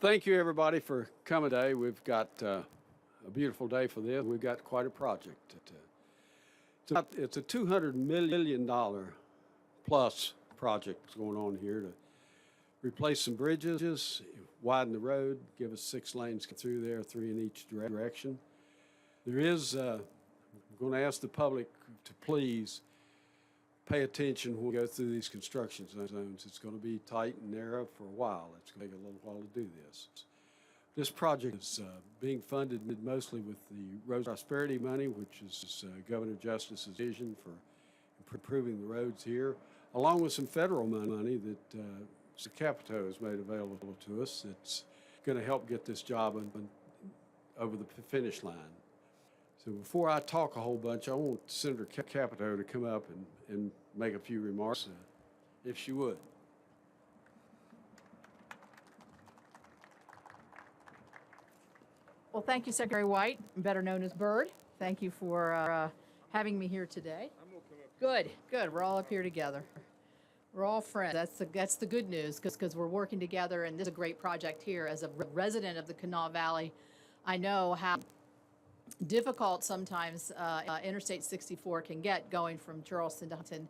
Thank you, everybody, for coming today. We've got a beautiful day for this. We've got quite a project. It's a $200 million plus project going on here to replace some bridges, widen the road, give us 6 lanes through there, 3 in each direction. There is, I'm going to ask the public to please pay attention when we go through these construction zones. It's going to be tight and narrow for a while. It's going to take a little while to do this. This project is being funded mostly with the Road Prosperity money, which is Governor Justice's vision for improving the roads here, along with some federal money that Capito has made available to us. It's going to help get this job over the finish line. So before I talk a whole bunch, I want Senator Capito to come up and make a few remarks, if she would. Well, thank you, Secretary White, better known as Bird. Thank you for having me here today. Good, good. We're all up here together. We're all friends. That's the good news, because we're working together, and this is a great project here. As a resident of the Kanawha Valley, I know how difficult sometimes Interstate 64 can get going from Charleston to Huntington,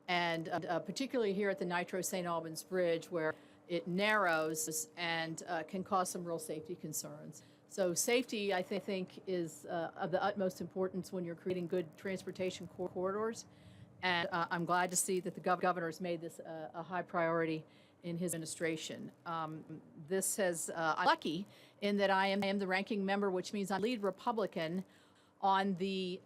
and particularly here at the Nitro St. Albans Bridge, where it narrows and can cause some real safety concerns. So safety, I think, is of the utmost importance when you're creating good transportation corridors, and I'm glad to see that the governor's made this a high priority in his administration. This has, I'm lucky in that I am the ranking member, which means I lead Republican on the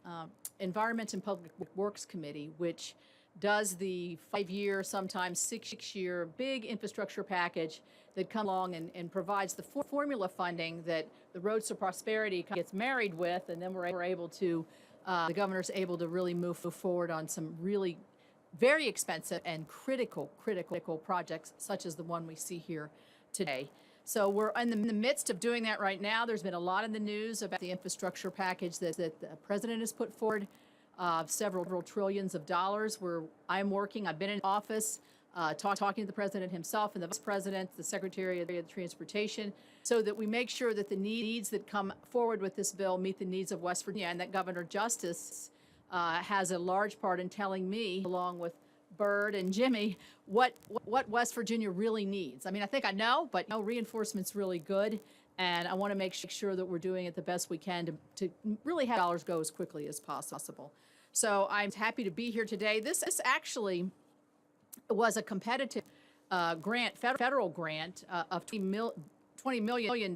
Environment and Public Works Committee, which does the 5-year, sometimes 6-year big infrastructure package that comes along and provides the formula funding that the Roads to Prosperity gets married with, and then we're able to, the governor's able to really move forward on some really very expensive and critical projects, such as the one we see here today. So we're in the midst of doing that right now. There's been a lot in the news about the infrastructure package that the president has put forward, several trillions of dollars. Where I'm working, I've been in office, talking to the president himself and the vice president, the secretary of transportation, so that we make sure that the needs that come forward with this bill meet the needs of West Virginia, and that Governor Justice has a large part in telling me, along with Bird and Jimmy, what West Virginia really needs. I mean, I think I know, but no, reinforcement's really good, and I want to make sure that we're doing it the best we can to really have dollars go as quickly as possible. So I'm happy to be here today. This actually was a competitive grant, federal grant of $20 million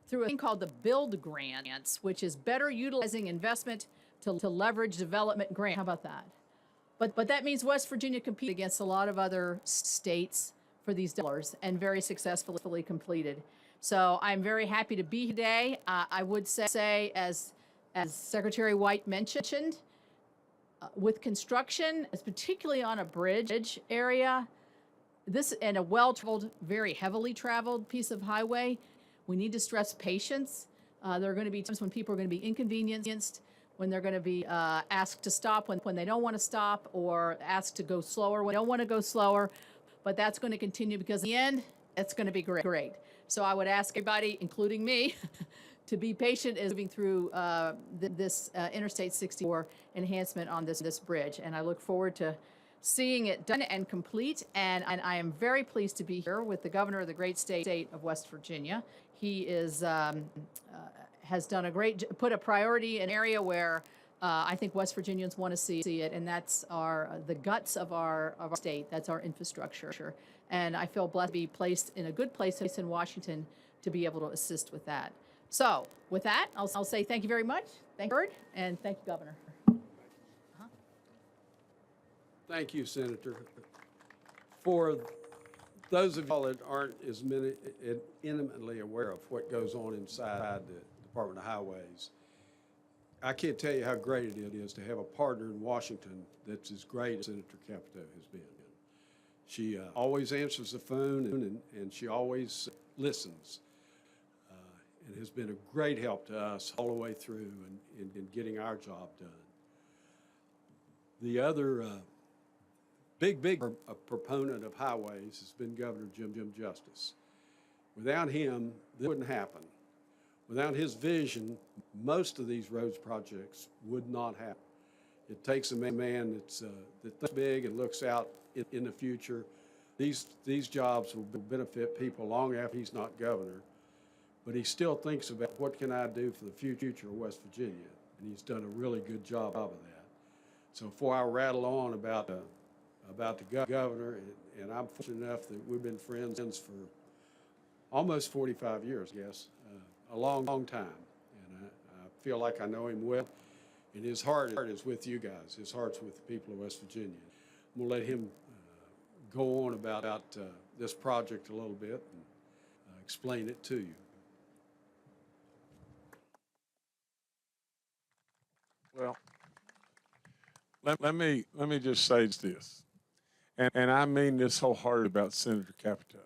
through a thing called the Build Grants, which is better utilizing investment to leverage development grant. How about that? But that means West Virginia competed against a lot of other states for these dollars and very successfully completed. So I'm very happy to be here today. I would say, as Secretary White mentioned, with construction, particularly on a bridge area, this and a well-traveled, very heavily traveled piece of highway, we need to stress patience. There are going to be times when people are going to be inconvenienced, when they're going to be asked to stop when they don't want to stop, or asked to go slower when they don't want to go slower. But that's going to continue, because in the end, it's going to be great. So I would ask everybody, including me, to be patient as moving through this Interstate 64 enhancement on this bridge. And I look forward to seeing it done and complete. And I am very pleased to be here with the governor of the great state of West Virginia. He is has done put a priority in an area where I think West Virginians want to see it, and that's the guts of our state. That's our infrastructure. And I feel blessed to be placed in a good place in Washington to be able to assist with that. So with that, I'll say thank you very much. Thank you, Bird, and thank you, Governor. Thank you, Senator. For those of y'all that aren't as intimately aware of what goes on inside the Department of Highways, I can't tell you how great it is to have a partner in Washington that's as great as Senator Capito has been. She always answers the phone, and she always listens, and has been a great help to us all the way through in getting our job done. The other big proponent of highways has been Governor Jim Justice. Without him, this wouldn't happen. Without his vision, most of these roads projects would not happen. It takes a man that's big and looks out in the future. These jobs will benefit people long after he's not governor, but he still thinks about what can I do for the future of West Virginia, and he's done a really good job of that. So before I rattle on about the governor, and I'm fortunate enough that we've been friends for almost 45 years, I guess, a long time, and I feel like I know him well. And his heart is with you guys. His heart's with the people of West Virginia. I'm going to let him go on about this project a little bit and explain it to you. Well, let me just say this, and I mean this wholeheartedly about Senator Capito.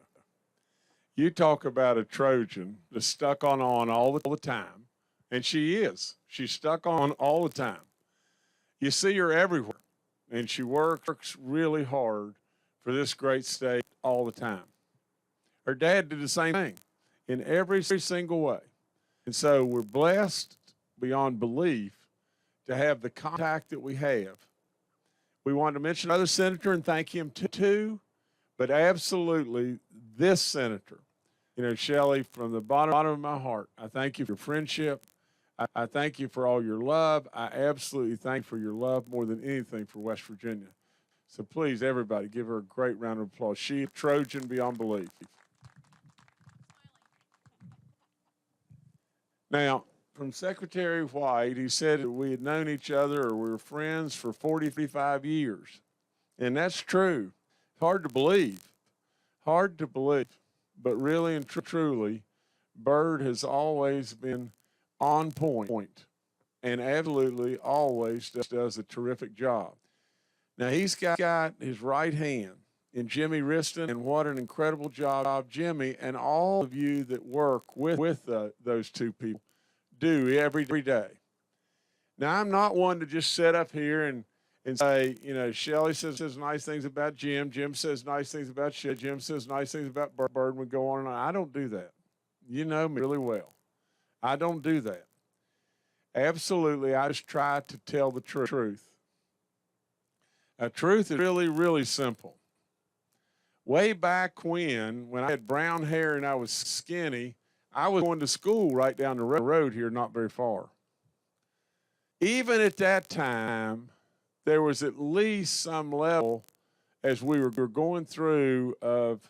You talk about a Trojan that's stuck on all the time. And she is. She's stuck on all the time. You see her everywhere. And she works really hard for this great state all the time. Her dad did the same thing in every single way. And so we're blessed beyond belief to have the contact that we have. We want to mention another senator and thank him too, but absolutely this senator. You know, Shelley, from the bottom of my heart, I thank you for your friendship. I thank you for all your love. I absolutely thank you for your love more than anything for West Virginia. So please, everybody, give her a great round of applause. She is Trojan beyond belief. Now, from Secretary White, he said that we had known each other or we were friends for 45 years. And that's true. Hard to believe. Hard to believe. But really and truly, Byrd has always been on point and absolutely always does a terrific job. Now, he's got his right hand in Jimmy Riston, and what an incredible job Jimmy and all of you that work with those two people do every day. Now, I'm not one to just sit up here and say, you know, Shelley says nice things about Jim. Jim says nice things about Shelley. Jim says nice things about Byrd, and we go on and on. I don't do that. You know me really well. I don't do that. Absolutely, I just try to tell the truth. Truth is really, really simple. Way back when I had brown hair and I was skinny, I was going to school right down the road here, not very far. Even at that time, there was at least some level, as we were going through, of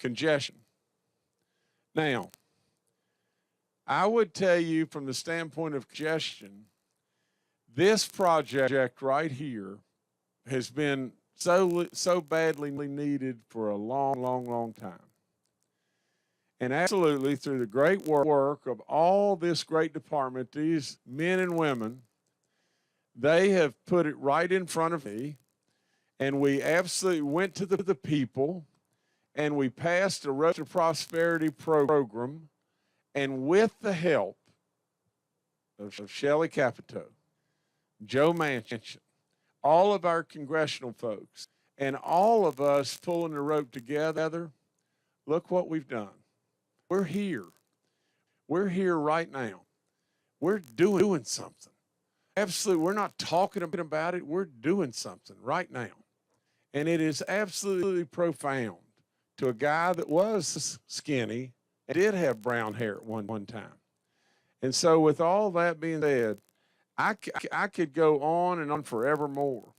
congestion. Now, I would tell you from the standpoint of congestion, this project right here has been so badly needed for a long time. And absolutely, through the great work of all this great department, these men and women, they have put it right in front of me, and we absolutely went to the people, and we passed a Road to Prosperity program. And with the help of Shelley Capito, Joe Manchin, all of our congressional folks, and all of us pulling the rope together, look what we've done. We're here. We're here right now. We're doing something. Absolutely, we're not talking about it. We're doing something right now. And it is absolutely profound to a guy that was skinny, did have brown hair at one time. And so with all that being said, I could go on and on forevermore.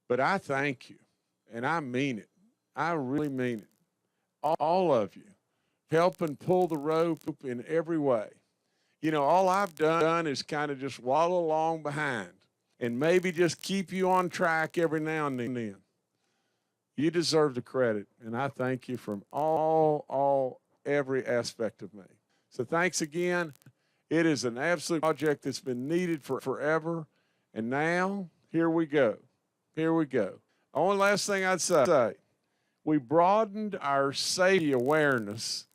But I thank you, and I mean it. I really mean it. All of you helping pull the rope in every way. You know, all I've done is kind of just waddle along behind and maybe just keep you on track every now and then. You deserve the credit, and I thank you from every aspect of me. So thanks again. It is an absolute project that's been needed for forever. And now, here we go. Here we go. Only last thing I'd say, we broadened our safety awareness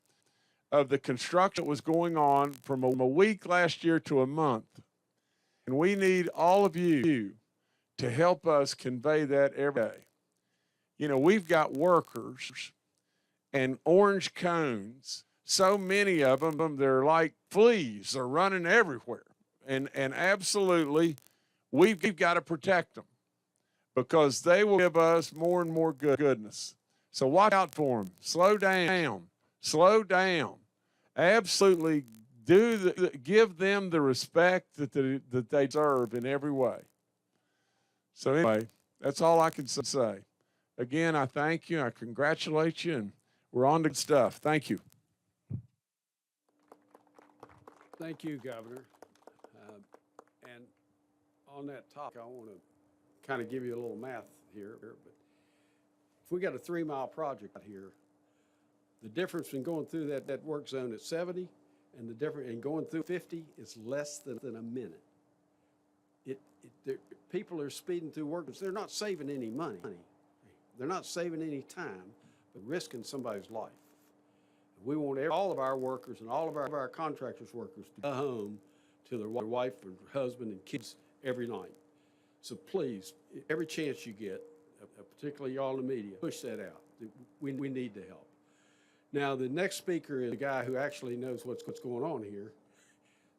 of the construction that was going on from a week last year to a month. And we need all of you to help us convey that every day. You know, we've got workers, and orange cones. So many of them, they're like fleas. They're running everywhere. And absolutely, we've got to protect them because they will give us more and more goodness. So watch out for them. Slow down. Slow down. Absolutely give them the respect that they deserve in every way. So anyway, that's all I can say. Again, I thank you. I congratulate you, and we're on to good stuff. Thank you. Thank you, Governor. And on that topic, I want to kind of give you a little math here. But if we got a 3-mile project out here, the difference in going through that work zone at 70 and the difference in going through 50 is less than a minute. People are speeding through work. They're not saving any money. They're not saving any time, but risking somebody's life. We want all of our workers and all of our contractors' workers to go home to their wife or husband and kids every night. So please, every chance you get, particularly y'all in the media, push that out. We need to help. Now, the next speaker is a guy who actually knows what's going on here.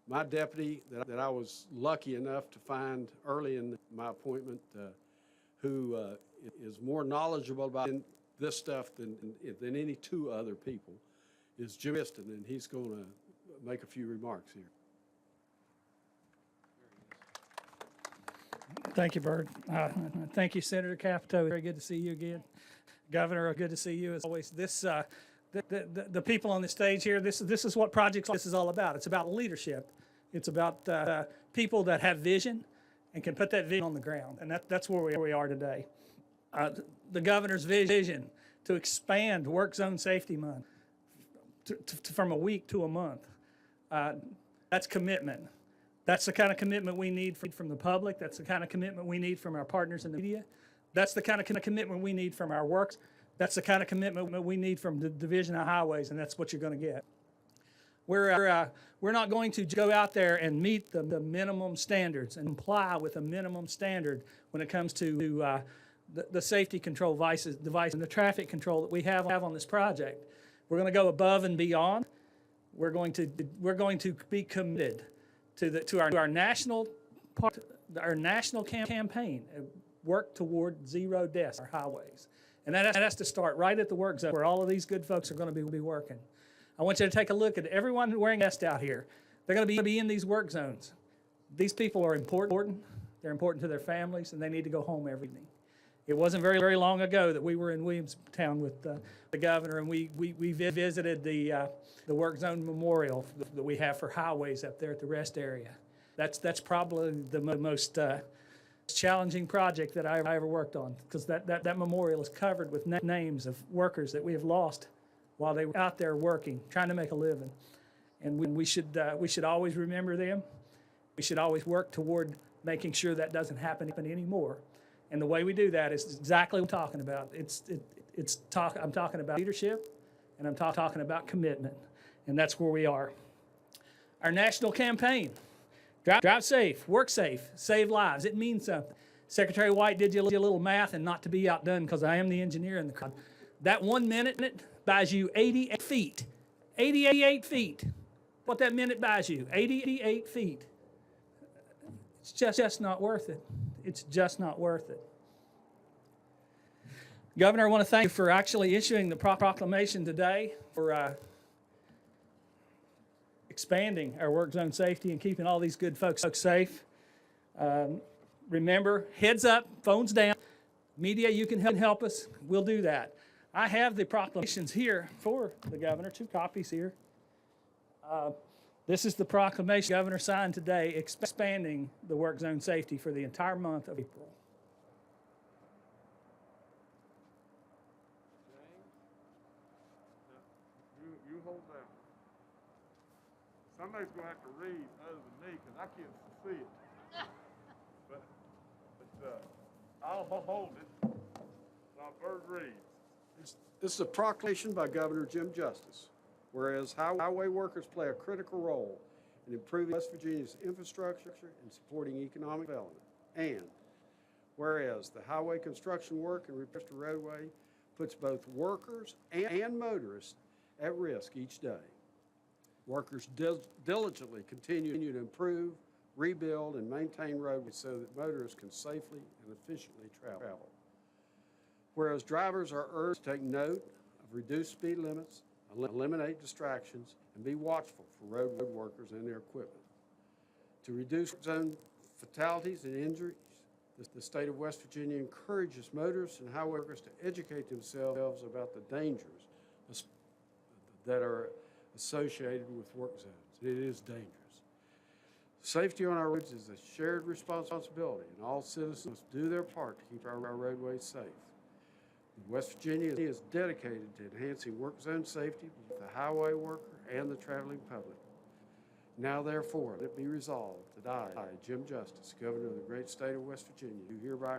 My deputy that I was lucky enough to find early in my appointment, who is more knowledgeable about this stuff than any 2 other people, is Jim Piston, and he's going to make a few remarks here. Thank you, Bert. Thank you, Senator Capito. Very good to see you again. Governor, good to see you as always. The people on the stage here, this is what projects this is all about. It's about leadership. It's about people that have vision and can put that vision on the ground, and that's where we are today. The governor's vision to expand work zone safety month from a week to a month. That's commitment. That's the kind of commitment we need from the public. That's the kind of commitment we need from our partners in the media. That's the kind of commitment we need from our works. That's the kind of commitment we need from the Division of Highways, and that's what you're going to get. We're not going to go out there and meet the minimum standards and comply with a minimum standard when it comes to the safety control device and the traffic control that we have on this project. We're going to go above and beyond. We're going to be committed to our national campaign, work toward 0 deaths on our highways. And that has to start right at the work zone where all of these good folks are going to be working. I want you to take a look at everyone wearing a vest out here. They're going to be in these work zones. These people are important. They're important to their families, and they need to go home every evening. It wasn't very long ago that we were in Williamstown with the governor, and we visited the work zone memorial that we have for highways up there at the rest area. That's probably the most challenging project that I ever worked on, because that memorial is covered with names of workers that we have lost while they were out there working, trying to make a living. And we should always remember them. We should always work toward making sure that doesn't happen anymore. And the way we do that is exactly what I'm talking about. I'm talking about leadership, and I'm talking about commitment. And that's where we are. Our national campaign, drive safe, work safe, save lives. It means something. Secretary White did you a little math, and not to be outdone because I am the engineer in the crowd. That 1 minute buys you 88 feet. 88 feet. What that minute buys you, 88 feet. It's just not worth it. It's just not worth it. Governor, I want to thank you for actually issuing the proclamation today for expanding our work zone safety and keeping all these good folks safe. Remember, heads up, phones down. Media, you can help us. We'll do that. I have the proclamations here for the governor, 2 copies here. This is the proclamation the governor signed today, expanding the work zone safety for the entire month of April. James, you hold that. Somebody's going to have to read other than me because I can't see it. but I'll hold it while Bert reads. This is a proclamation by Governor Jim Justice. Whereas highway workers play a critical role in improving West Virginia's infrastructure and supporting economic development. And whereas the highway construction work and repairs to roadway puts both workers and motorists at risk each day. Workers diligently continue to improve, rebuild, and maintain roadways so that motorists can safely and efficiently travel. Whereas drivers are urged to take note of reduced speed limits, eliminate distractions, and be watchful for road workers and their equipment. To reduce zone fatalities and injuries, the state of West Virginia encourages motorists and highway workers to educate themselves about the dangers that are associated with work zones. It is dangerous. Safety on our roads is a shared responsibility, and all citizens must do their part to keep our roadways safe. West Virginia is dedicated to enhancing work zone safety for the highway worker and the traveling public. Now, therefore, let it be resolved that I, Jim Justice, Governor of the great state of West Virginia, do hereby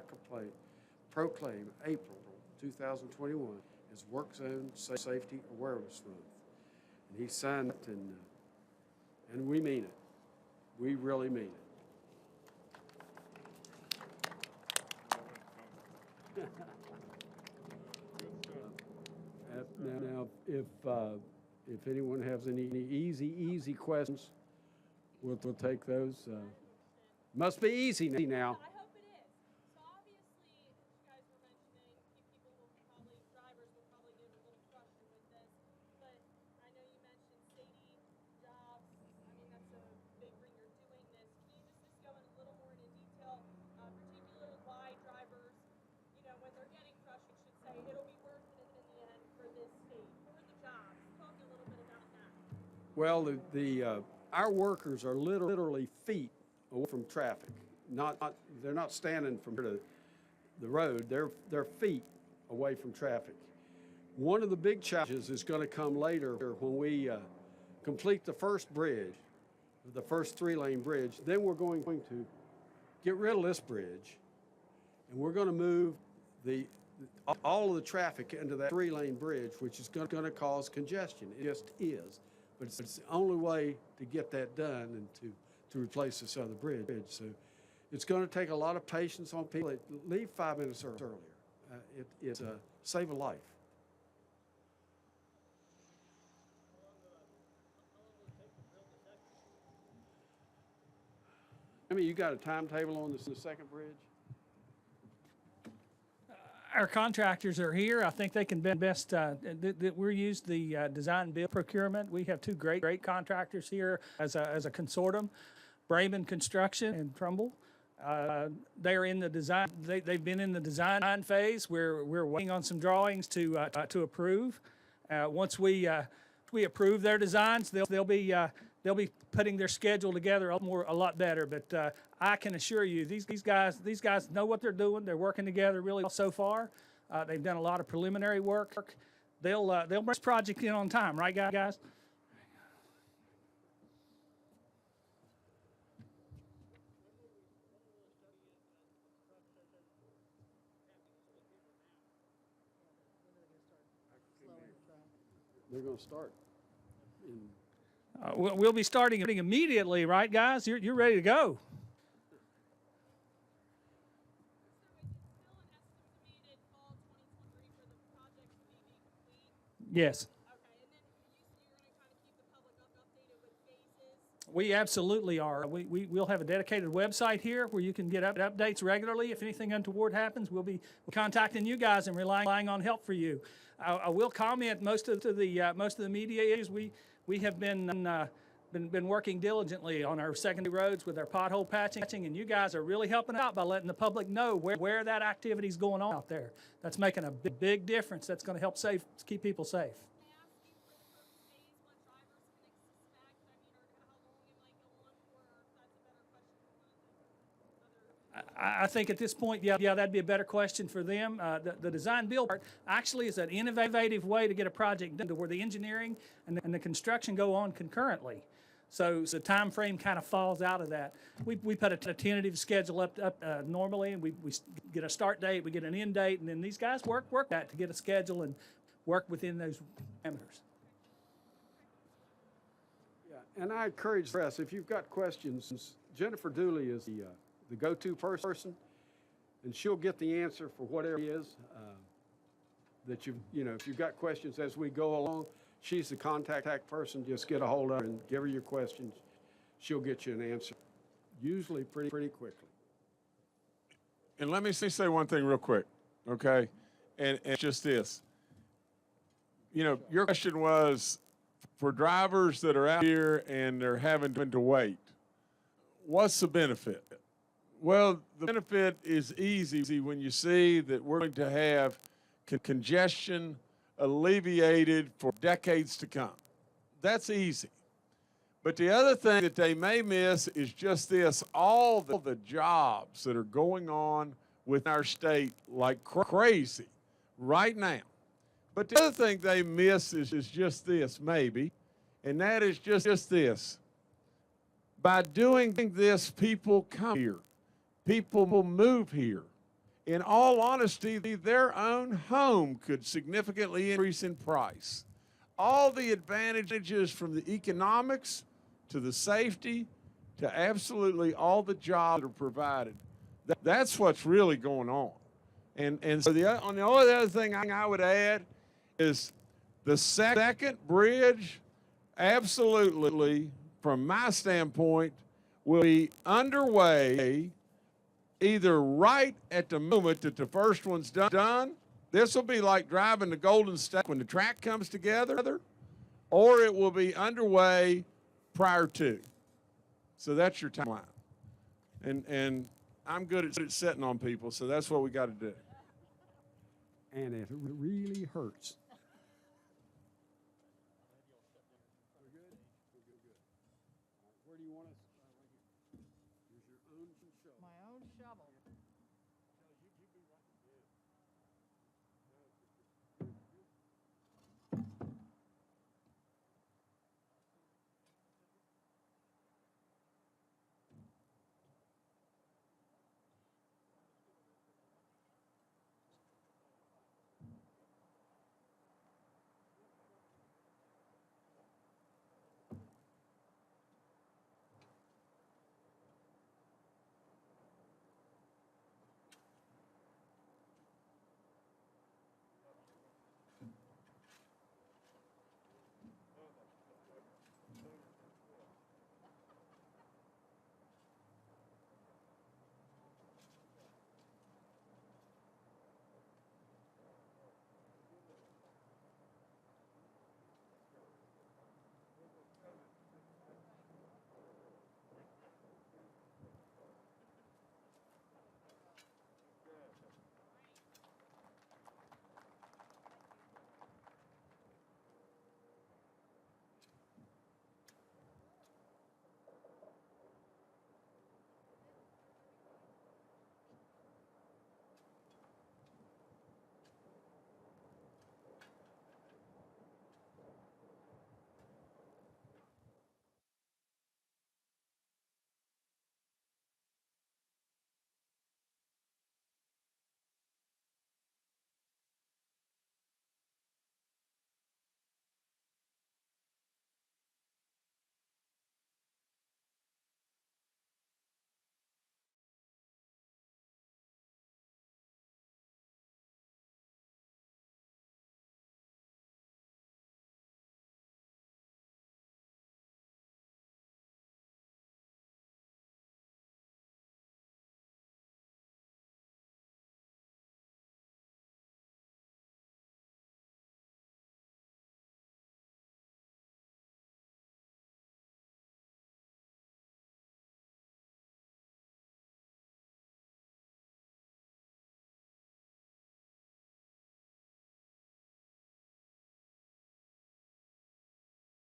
proclaim April 2021 as Work Zone Safety Awareness Month. And he signed it, and we mean it. We really mean it. Now, if anyone has any easy questions, we'll take those. Must be easy now. I hope it is. So obviously, you guys were mentioning drivers will probably get a little frustrated with this, but I know you mentioned safety, jobs. I mean, that's a big reason you're doing this. Can you just go in a little more into detail, particularly why drivers, when they're getting frustrated, should say it'll be worth it in the end for this state, for the jobs. Talk a little bit about that. Well, our workers are literally feet away from traffic. They're not standing from the road. They're feet away from traffic. One of the big challenges is going to come later when we complete the first bridge, the first 3-lane bridge. Then we're going to get rid of this bridge, and we're going to move all of the traffic into that 3-lane bridge, which is going to cause congestion. It just is. But it's the only way to get that done and to replace this other bridge. So it's going to take a lot of patience on people. Leave 5 minutes earlier. It's save a life. I mean, you got a timetable on the second bridge? Our contractors are here. I think they can best, we use the design build procurement. We have two great contractors here as a consortium, Brayman Construction and Trumbull. They're in the design, they've been in the design phase. We're waiting on some drawings to approve. Once we approve their designs, they'll be putting their schedule together a lot better. But I can assure you, these guys know what they're doing. They're working together really well so far. They've done a lot of preliminary work. They'll bring this project in on time, right, guys? They're going to start. We'll be starting immediately, right, guys? You're ready to go. So is it still an estimated fall 2023 for the project to be complete? Yes. Okay, and then you're going to kind of keep the public updated with phases? We absolutely are. We'll have a dedicated website here where you can get updates regularly. If anything untoward happens, we'll be contacting you guys and relying on help for you. I will comment, most of the media is we have been working diligently on our secondary roads with our pothole patching, and you guys are really helping out by letting the public know where that activity is going on out there. That's making a big difference. That's going to help keep people safe. Can I ask you for the first phase what drivers can expect? I mean, or how long it might go on for, or if that's a better question for one of the other. I think at this point, yeah, that'd be a better question for them. The design build part actually is an innovative way to get a project done to where the engineering and the construction go on concurrently. So the time frame kind of falls out of that. We put a tentative schedule up normally, and we get a start date, we get an end date, and then these guys work that to get a schedule and work within those parameters. Yeah, and I encourage the press, if you've got questions, Jennifer Dooley is the go-to person, and she'll get the answer for whatever it is. that if you've got questions as we go along, she's the contact person. Just get a hold of her and give her your questions. She'll get you an answer, usually pretty quickly. And let me say one thing real quick, okay? And just this. Your question was for drivers that are out here and they're having to wait, what's the benefit? Well, the benefit is easy when you see that we're going to have congestion alleviated for decades to come. That's easy. But the other thing that they may miss is just this, all the jobs that are going on with our state like crazy right now. But the other thing they miss is just this, maybe, and that is just this. By doing this, people come here. People will move here. In all honesty, their own home could significantly increase in price. All the advantages from the economics to the safety to absolutely all the jobs that are provided. That's what's really going on. And so the only other thing I would add is the second bridge, absolutely, from my standpoint, will be underway either right at the moment that the first one's done. This will be like driving the Golden State when the track comes together, or it will be underway prior to. So that's your timeline. And I'm good at setting on people, so that's what we got to do. And it really hurts